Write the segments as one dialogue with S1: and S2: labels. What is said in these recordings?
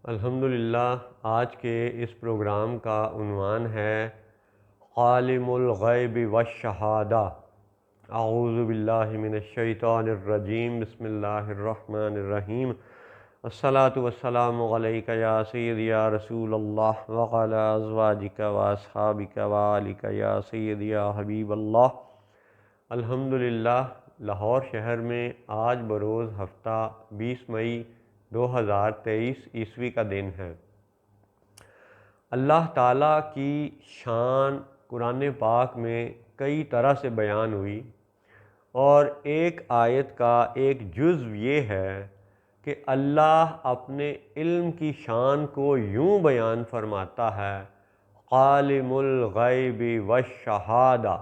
S1: الحمدللہ آج کے اس پروگرام کا عنوان ہے عالم الغیب والشہادہ۔ اعوذ باللہ من الشیطان الرجیم، بسم اللہ الرحمن الرحیم۔ الصلاۃ والسلام علیک یا سیدی یا رسول اللہ وعلی ازواجک واصحابک وآلک یا سیدی یا حبیب اللہ۔ الحمدللہ لاہور شہر میں آج بروز ہفتہ 20 مئی 2023 عیسوی کا دن ہے۔ اللہ تعالیٰ کی شان قرآن پاک میں کئی طرح سے بیان ہوئی، اور ایک آیت کا ایک جزو یہ ہے کہ اللہ اپنے علم کی شان کو یوں بیان فرماتا ہے، عالم الغیب والشہادہ۔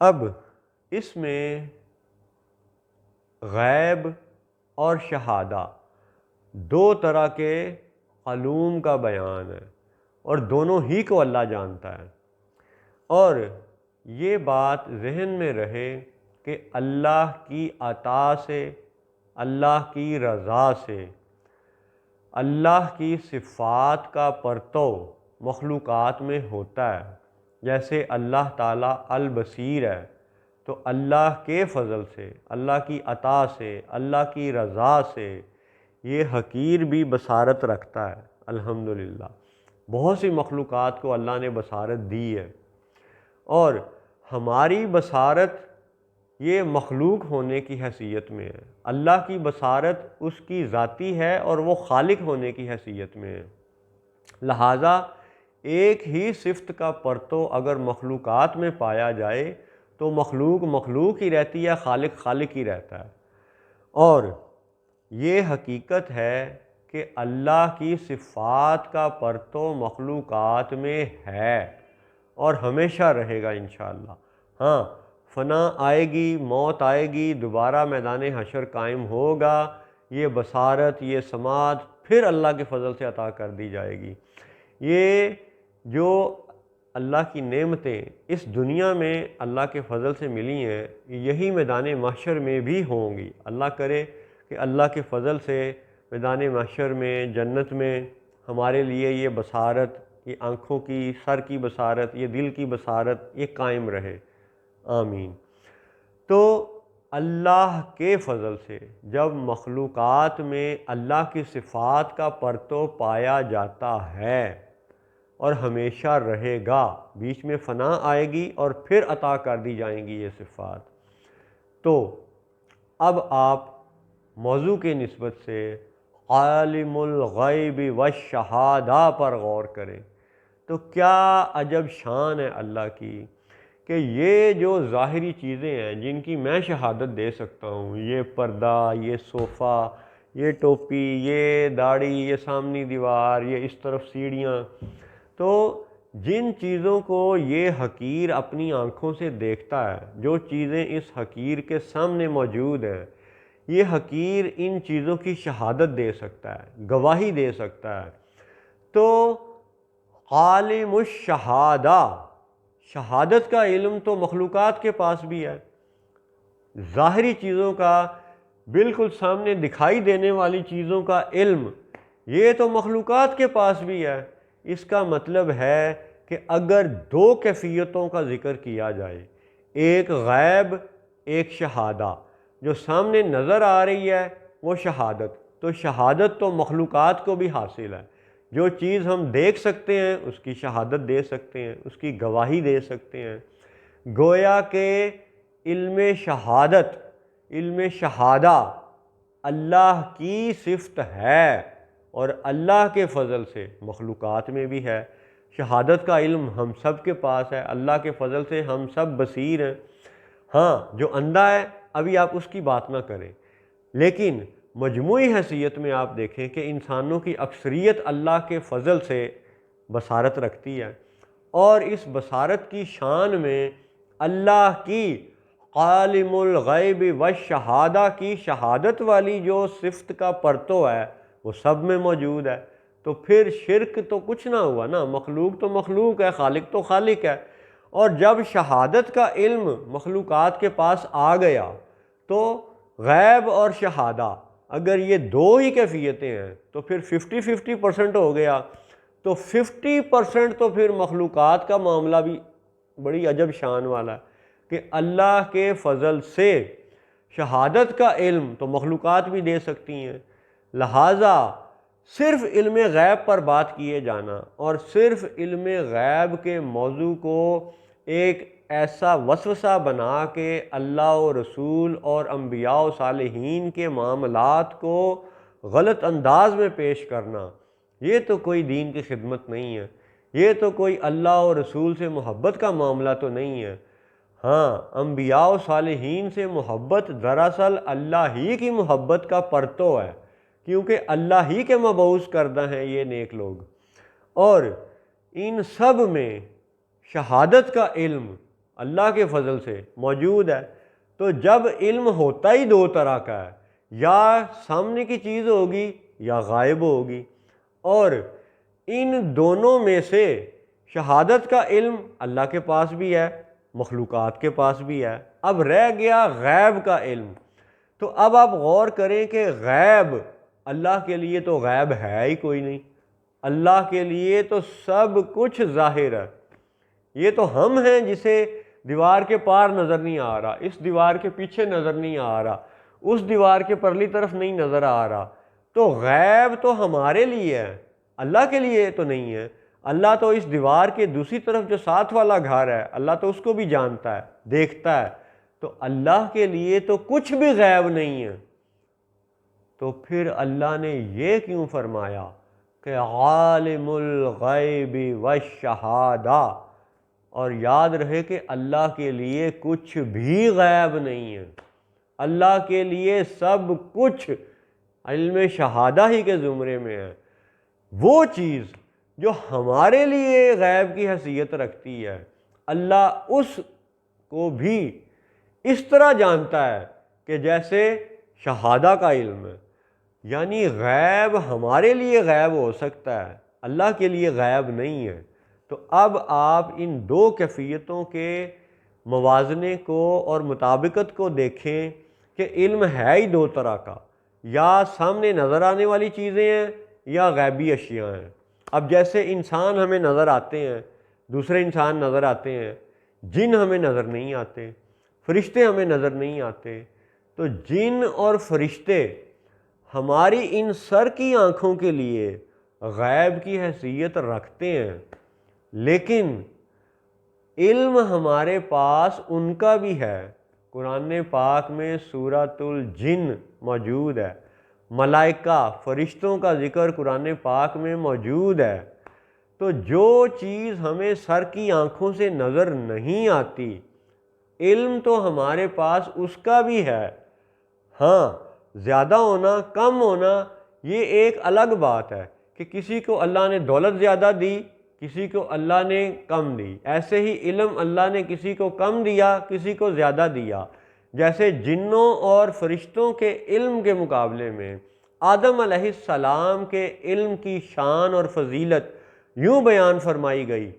S1: اب اس میں غیب اور شہادہ دو طرح کے علوم کا بیان ہے، اور دونوں ہی کو اللہ جانتا ہے۔ اور یہ بات ذہن میں رہے کہ اللہ کی عطا سے، اللہ کی رضا سے، اللہ کی صفات کا پرتو مخلوقات میں ہوتا ہے۔ جیسے اللہ تعالیٰ البصیر ہے، تو اللہ کے فضل سے، اللہ کی عطا سے، اللہ کی رضا سے یہ حقیر بھی بصارت رکھتا ہے۔ الحمدللہ بہت سی مخلوقات کو اللہ نے بصارت دی ہے، اور ہماری بصارت یہ مخلوق ہونے کی حیثیت میں ہے۔ اللہ کی بصارت اس کی ذاتی ہے اور وہ خالق ہونے کی حیثیت میں ہے۔ لہٰذا ایک ہی صفت کا پرتو اگر مخلوقات میں پایا جائے تو مخلوق مخلوق ہی رہتی ہے، خالق خالق ہی رہتا ہے۔ اور یہ حقیقت ہے کہ اللہ کی صفات کا پرتو مخلوقات میں ہے اور ہمیشہ رہے گا انشاءاللہ۔ ہاں، فنا آئے گی، موت آئے گی، دوبارہ میدان حشر قائم ہوگا، یہ بصارت، یہ سماعت پھر اللہ کے فضل سے عطا کر دی جائے گی۔ یہ جو اللہ کی نعمتیں اس دنیا میں اللہ کے فضل سے ملی ہیں، یہی میدان محشر میں بھی ہوں گی۔ اللہ کرے کہ اللہ کے فضل سے میدان محشر میں، جنت میں ہمارے لیے یہ بصارت، یہ آنکھوں کی، سر کی بصارت، یہ دل کی بصارت یہ قائم رہے، آمین۔ تو اللہ کے فضل سے جب مخلوقات میں اللہ کی صفات کا پرتو پایا جاتا ہے اور ہمیشہ رہے گا، بیچ میں فنا آئے گی اور پھر عطا کر دی جائیں گی یہ صفات، تو اب آپ موضوع کے نسبت سے عالم الغیب والشہادہ پر غور کریں تو کیا عجب شان ہے اللہ کی کہ یہ جو ظاہری چیزیں ہیں جن کی میں شہادت دے سکتا ہوں، یہ پردہ، یہ صوفہ، یہ ٹوپی، یہ داڑھی، یہ سامنی دیوار، یہ اس طرف سیڑھیاں، تو جن چیزوں کو یہ حقیر اپنی آنکھوں سے دیکھتا ہے، جو چیزیں اس حقیر کے سامنے موجود ہیں، یہ حقیر ان چیزوں کی شہادت دے سکتا ہے، گواہی دے سکتا ہے۔ تو عالم الشہادہ، شہادت کا علم تو مخلوقات کے پاس بھی ہے، ظاہری چیزوں کا، بالکل سامنے دکھائی دینے والی چیزوں کا علم یہ تو مخلوقات کے پاس بھی ہے۔ اس کا مطلب ہے کہ اگر دو کیفیتوں کا ذکر کیا جائے، ایک غیب، ایک شہادہ، جو سامنے نظر آ رہی ہے وہ شہادت، تو شہادت تو مخلوقات کو بھی حاصل ہے۔ جو چیز ہم دیکھ سکتے ہیں اس کی شہادت دے سکتے ہیں، اس کی گواہی دے سکتے ہیں۔ گویا کہ علم شہادت، علم شہادہ اللہ کی صفت ہے، اور اللہ کے فضل سے مخلوقات میں بھی ہے۔ شہادت کا علم ہم سب کے پاس ہے، اللہ کے فضل سے ہم سب بصیر ہیں۔ ہاں، جو اندھا ہے ابھی آپ اس کی بات نہ کریں، لیکن مجموعی حیثیت میں آپ دیکھیں کہ انسانوں کی اکثریت اللہ کے فضل سے بصارت رکھتی ہے، اور اس بصارت کی شان میں اللہ کی عالم الغیب والشہادہ کی شہادت والی جو صفت کا پرتو ہے وہ سب میں موجود ہے۔ تو پھر شرک تو کچھ نہ ہوا نا، مخلوق تو مخلوق ہے، خالق تو خالق ہے۔ اور جب شہادت کا علم مخلوقات کے پاس آ گیا تو غیب اور شہادہ اگر یہ دو ہی کیفیتیں ہیں تو پھر 50-50% ہو گیا، تو 50% تو پھر مخلوقات کا معاملہ بھی بڑی عجب شان والا ہے کہ اللہ کے فضل سے شہادت کا علم تو مخلوقات بھی دے سکتی ہیں، لہٰذا صرف علم غیب پر بات کیے جانا اور صرف علم غیب کے موضوع کو ایک ایسا وسوسہ بنا کے اللہ و رسول اور انبیاء و صالحین کے معاملات کو غلط انداز میں پیش کرنا، یہ تو کوئی دین کی خدمت نہیں ہے، یہ تو کوئی اللہ و رسول سے محبت کا معاملہ تو نہیں ہے۔ ہاں، انبیاء و صالحین سے محبت دراصل اللہ ہی کی محبت کا پرتو ہے، کیونکہ اللہ ہی کے مبعوث کردہ ہیں یہ نیک لوگ، اور ان سب میں شہادت کا علم اللہ کے فضل سے موجود ہے۔ تو جب علم ہوتا ہی دو طرح کا ہے، یا سامنے کی چیز ہوگی یا غائب ہوگی، اور ان دونوں میں سے شہادت کا علم اللہ کے پاس بھی ہے، مخلوقات کے پاس بھی ہے، اب رہ گیا غیب کا علم۔ تو اب آپ غور کریں کہ غیب اللہ کے لیے تو غیب ہے ہی کوئی نہیں، اللہ کے لیے تو سب کچھ ظاہر ہے۔ یہ تو ہم ہیں جسے دیوار کے پار نظر نہیں آ رہا، اس دیوار کے پیچھے نظر نہیں آ رہا، اس دیوار کے پرلی طرف نہیں نظر آ رہا، تو غیب تو ہمارے لیے ہے، اللہ کے لیے تو نہیں ہے۔ اللہ تو اس دیوار کے دوسری طرف جو ساتھ والا گھر ہے، اللہ تو اس کو بھی جانتا ہے، دیکھتا ہے، تو اللہ کے لیے تو کچھ بھی غیب نہیں ہے۔ تو پھر اللہ نے یہ کیوں فرمایا کہ عالم الغیب والشہادہ، اور یاد رہے کہ اللہ کے لیے کچھ بھی غیب نہیں ہے، اللہ کے لیے سب کچھ علم شہادہ ہی کے زمرے میں ہے۔ وہ چیز جو ہمارے لیے غیب کی حیثیت رکھتی ہے، اللہ اس کو بھی اس طرح جانتا ہے کہ جیسے شہادہ کا علم ہے، یعنی غیب ہمارے لیے غیب ہو سکتا ہے، اللہ کے لیے غیب نہیں ہے۔ تو اب آپ ان دو کیفیتوں کے موازنے کو اور مطابقت کو دیکھیں کہ علم ہے ہی دو طرح کا، یا سامنے نظر آنے والی چیزیں ہیں یا غیبی اشیاء ہیں۔ اب جیسے انسان ہمیں نظر آتے ہیں، دوسرے انسان نظر آتے ہیں، جن ہمیں نظر نہیں آتے، فرشتے ہمیں نظر نہیں آتے، تو جن اور فرشتے ہماری ان سر کی آنکھوں کے لیے غیب کی حیثیت رکھتے ہیں، لیکن علم ہمارے پاس ان کا بھی ہے۔ قرآن پاک میں سورۃ الجن موجود ہے، ملائکہ فرشتوں کا ذکر قرآن پاک میں موجود ہے۔ تو جو چیز ہمیں سر کی آنکھوں سے نظر نہیں آتی، علم تو ہمارے پاس اس کا بھی ہے۔ ہاں، زیادہ ہونا کم ہونا یہ ایک الگ بات ہے کہ کسی کو اللہ نے دولت زیادہ دی، کسی کو اللہ نے کم دی، ایسے ہی علم اللہ نے کسی کو کم دیا، کسی کو زیادہ دیا۔ جیسے جنوں اور فرشتوں کے علم کے مقابلے میں آدم علیہ السلام کے علم کی شان اور فضیلت یوں بیان فرمائی گئی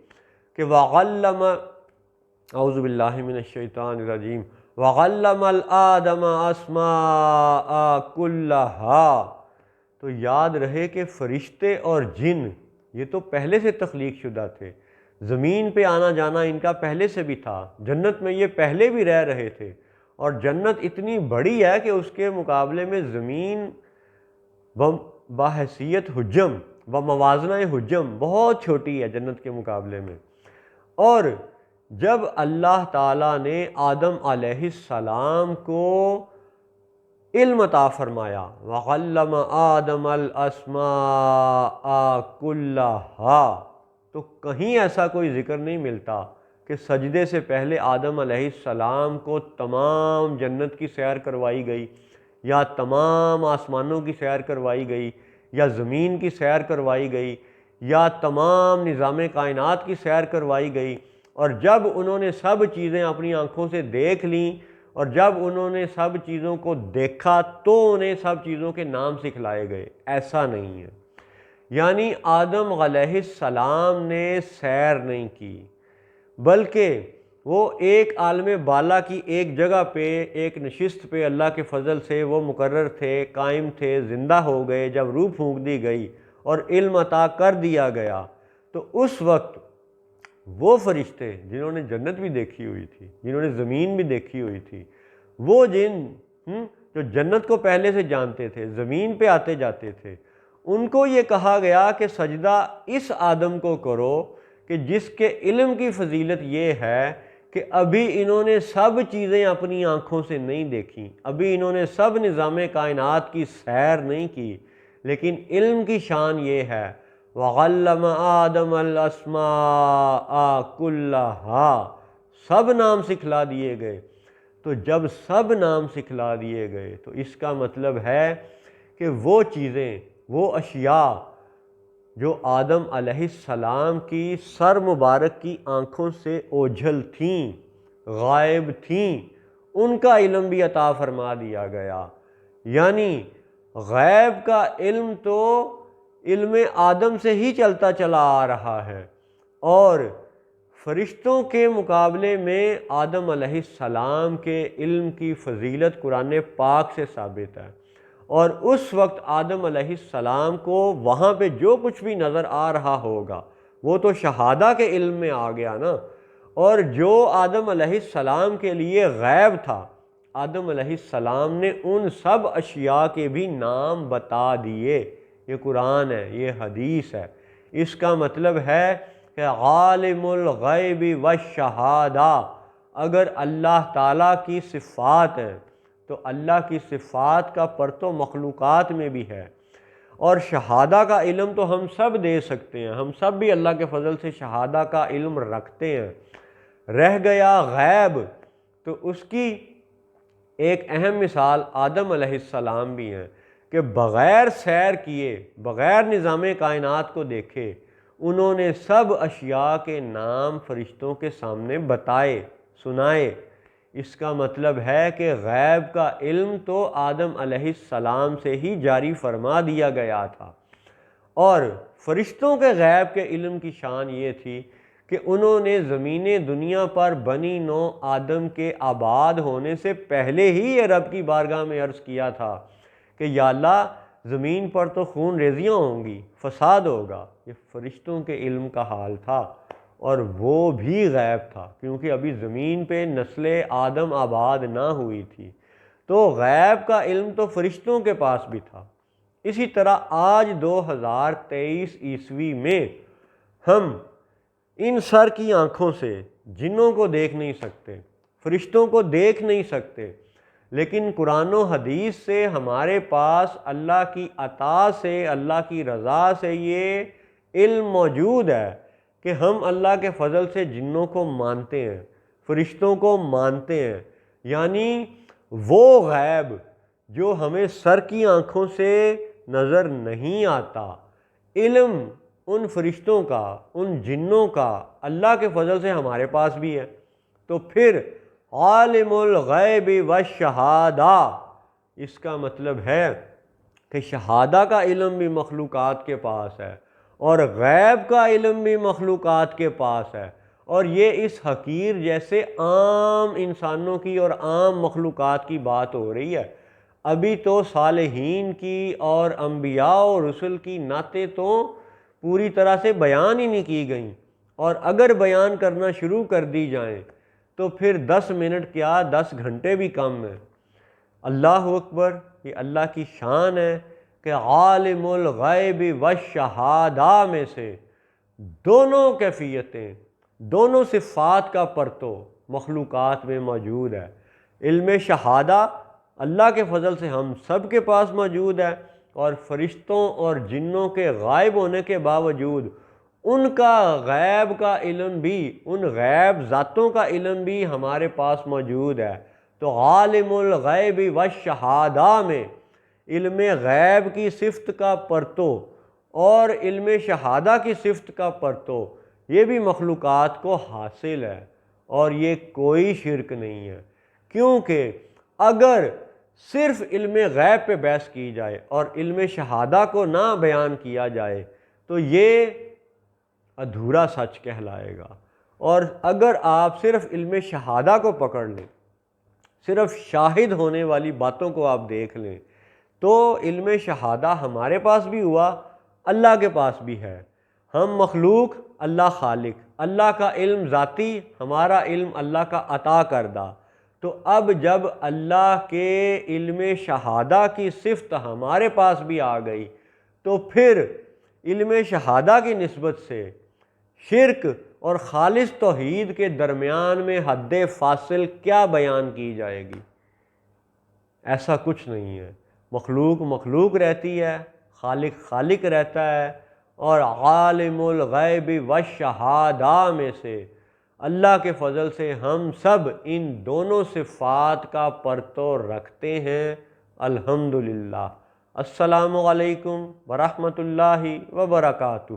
S1: کہ وَعَلَّمَ اعوذ باللہ من الشیطان الرجیم وَعَلَّمَ الْآدَمَ أَسْمَاءَ كُلَّهَا۔ تو یاد رہے کہ فرشتے اور جن یہ تو پہلے سے تخلیق شدہ تھے، زمین پہ آنا جانا ان کا پہلے سے بھی تھا، جنت میں یہ پہلے بھی رہ رہے تھے، اور جنت اتنی بڑی ہے کہ اس کے مقابلے میں زمین بحیثیت حجم و موازنہ حجم بہت چھوٹی ہے جنت کے مقابلے میں۔ اور جب اللہ تعالیٰ نے آدم علیہ السلام کو علم عطا فرمایا وَعَلَّمَ آدَمَ الْأَسْمَاءَ كُلَّهَا، تو کہیں ایسا کوئی ذکر نہیں ملتا کہ سجدے سے پہلے آدم علیہ السلام کو تمام جنت کی سیر کروائی گئی، یا تمام آسمانوں کی سیر کروائی گئی، یا زمین کی سیر کروائی گئی، یا تمام نظام کائنات کی سیر کروائی گئی، اور جب انہوں نے سب چیزیں اپنی آنکھوں سے دیکھ لیں اور جب انہوں نے سب چیزوں کو دیکھا تو انہیں سب چیزوں کے نام سکھلائے گئے، ایسا نہیں ہے۔ یعنی آدم علیہ السلام نے سیر نہیں کی، بلکہ وہ ایک عالم بالا کی ایک جگہ پہ ایک نشست پہ اللہ کے فضل سے وہ مقرر تھے، قائم تھے، زندہ ہو گئے جب روح پھونک دی گئی اور علم عطا کر دیا گیا، تو اس وقت وہ فرشتے جنہوں نے جنت بھی دیکھی ہوئی تھی، جنہوں نے زمین بھی دیکھی ہوئی تھی، وہ جن جو جنت کو پہلے سے جانتے تھے، زمین پہ آتے جاتے تھے، ان کو یہ کہا گیا کہ سجدہ اس آدم کو کرو کہ جس کے علم کی فضیلت یہ ہے کہ ابھی انہوں نے سب چیزیں اپنی آنکھوں سے نہیں دیکھیں، ابھی انہوں نے سب نظام کائنات کی سیر نہیں کی، لیکن علم کی شان یہ ہے وَعَلَّمَ آدَمَ الْأَسْمَاءَ كُلَّهَا، سب نام سکھلا دیے گئے۔ تو جب سب نام سکھلا دیے گئے تو اس کا مطلب ہے کہ وہ چیزیں، وہ اشیاء جو آدم علیہ السلام کی سر مبارک کی آنکھوں سے اوجھل تھیں، غائب تھیں، ان کا علم بھی عطا فرما دیا گیا۔ یعنی غیب کا علم تو علم آدم سے ہی چلتا چلا آ رہا ہے، اور فرشتوں کے مقابلے میں آدم علیہ السلام کے علم کی فضیلت قرآن پاک سے ثابت ہے، اور اس وقت آدم علیہ السلام کو وہاں پہ جو کچھ بھی نظر آ رہا ہوگا وہ تو شہادہ کے علم میں آ گیا نا، اور جو آدم علیہ السلام کے لیے غیب تھا، آدم علیہ السلام نے ان سب اشیاء کے بھی نام بتا دیے۔ یہ قرآن ہے، یہ حدیث ہے۔ اس کا مطلب ہے کہ عالم الغیب والشہادہ، اگر اللہ تعالیٰ کی صفات ہیں تو اللہ کی صفات کا پرتو مخلوقات میں بھی ہے، اور شہادہ کا علم تو ہم سب دے سکتے ہیں، ہم سب بھی اللہ کے فضل سے شہادہ کا علم رکھتے ہیں۔ رہ گیا غیب، تو اس کی ایک اہم مثال آدم علیہ السلام بھی ہیں کہ بغیر سیر کیے، بغیر نظام کائنات کو دیکھے، انہوں نے سب اشیاء کے نام فرشتوں کے سامنے بتائے، سنائے۔ اس کا مطلب ہے کہ غیب کا علم تو آدم علیہ السلام سے ہی جاری فرما دیا گیا تھا، اور فرشتوں کے غیب کے علم کی شان یہ تھی کہ انہوں نے زمین دنیا پر بنی نو آدم کے آباد ہونے سے پہلے ہی یہ رب کی بارگاہ میں عرض کیا تھا کہ یا اللہ، زمین پر تو خون ریزیاں ہوں گی، فساد ہوگا۔ یہ فرشتوں کے علم کا حال تھا، اور وہ بھی غیب تھا کیونکہ ابھی زمین پہ نسل آدم آباد نہ ہوئی تھی، تو غیب کا علم تو فرشتوں کے پاس بھی تھا۔ اسی طرح آج 2023 عیسوی میں ہم ان سر کی آنکھوں سے جنوں کو دیکھ نہیں سکتے، فرشتوں کو دیکھ نہیں سکتے، لیکن قرآن و حدیث سے ہمارے پاس اللہ کی عطا سے، اللہ کی رضا سے یہ علم موجود ہے کہ ہم اللہ کے فضل سے جنوں کو مانتے ہیں، فرشتوں کو مانتے ہیں۔ یعنی وہ غیب جو ہمیں سر کی آنکھوں سے نظر نہیں آتا، علم ان فرشتوں کا، ان جنوں کا اللہ کے فضل سے ہمارے پاس بھی ہے۔ تو پھر عالم الغیب والشہادہ، اس کا مطلب ہے کہ شہادہ کا علم بھی مخلوقات کے پاس ہے، اور غیب کا علم بھی مخلوقات کے پاس ہے، اور یہ اس حقیر جیسے عام انسانوں کی اور عام مخلوقات کی بات ہو رہی ہے۔ ابھی تو صالحین کی اور انبیاء و رسل کی نعتیں تو پوری طرح سے بیان ہی نہیں کی گئیں، اور اگر بیان کرنا شروع کر دی جائیں تو پھر 10 منٹ کیا 10 گھنٹے بھی کم ہیں۔ اللہ اکبر، یہ اللہ کی شان ہے کہ عالم الغیب والشہادہ میں سے دونوں کیفیتیں، دونوں صفات کا پرتو مخلوقات میں موجود ہے۔ علم شہادہ اللہ کے فضل سے ہم سب کے پاس موجود ہے، اور فرشتوں اور جنوں کے غائب ہونے کے باوجود ان کا غیب کا علم بھی، ان غیب ذاتوں کا علم بھی ہمارے پاس موجود ہے۔ تو عالم الغیب والشہادہ میں علم غیب کی صفت کا پرتو اور علم شہادہ کی صفت کا پرتو یہ بھی مخلوقات کو حاصل ہے، اور یہ کوئی شرک نہیں ہے، کیونکہ اگر صرف علم غیب پہ بحث کی جائے اور علم شہادہ کو نہ بیان کیا جائے تو یہ ادھورا سچ کہلائے گا، اور اگر آپ صرف علم شہادہ کو پکڑ لیں، صرف شاہد ہونے والی باتوں کو آپ دیکھ لیں، تو علم شہادہ ہمارے پاس بھی ہوا، اللہ کے پاس بھی ہے۔ ہم مخلوق، اللہ خالق، اللہ کا علم ذاتی، ہمارا علم اللہ کا عطا کردہ۔ تو اب جب اللہ کے علم شہادہ کی صفت ہمارے پاس بھی آ گئی، تو پھر علم شہادہ کی نسبت سے شرک اور خالص توحید کے درمیان میں حد فاصل کیا بیان کی جائے گی؟ ایسا کچھ نہیں ہے۔ مخلوق مخلوق رہتی ہے، خالق خالق رہتا ہے، اور عالم الغیب والشہادہ میں سے اللہ کے فضل سے ہم سب ان دونوں صفات کا پرتو رکھتے ہیں، الحمدللہ۔ السلام علیکم ورحمۃ اللہ وبرکاتہ۔